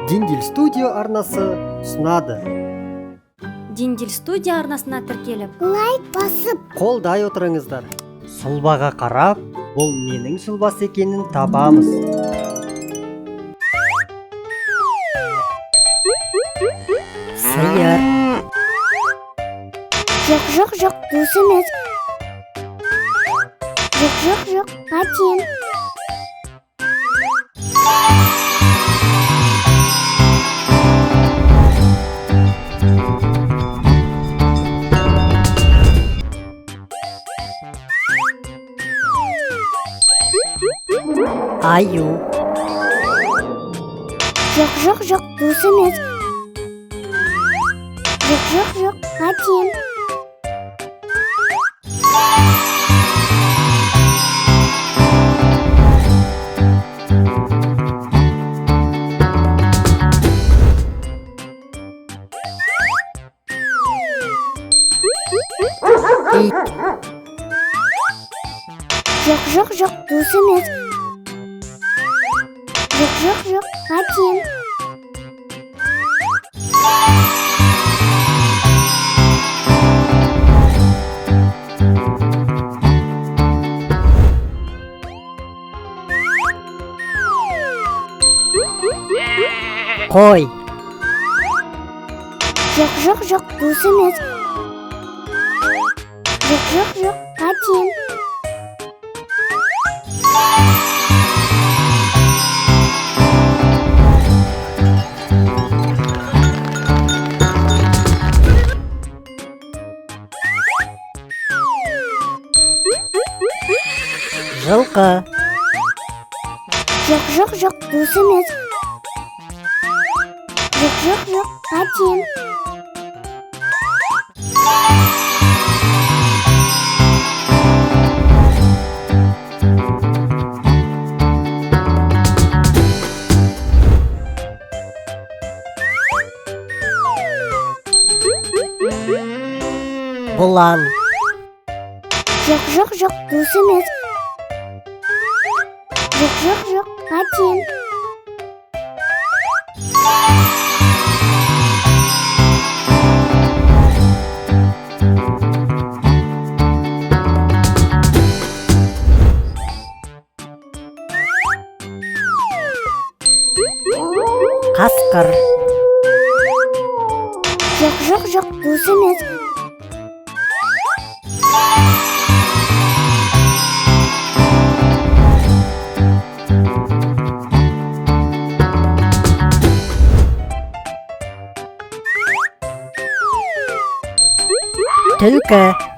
Диндил студио арнасы ұсынады. Диндил студия арнасына тіркеліп, лайк басып, Қолдай отырыңыздар. Сұлбаға қарап, бұл менің сұлбасы екенін табамыз. Сиыр. Жоқ, дұрыс емес. Жоқ, қате. Аю. Жоқ, дұрыс емес. Жоқ, қате. Ит. Жоқ, дұрыс емес. Жоқ, қате. Қой. Жоқ, дұрыс емес. Жоқ, қате. Жылқы. Жоқ, дұрыс емес. Жоқ, қате. Бұлан. Жоқ, дұрыс емес. Жоқ, қате. Қасқыр. Жоқ, дұрыс емес. Түлкі.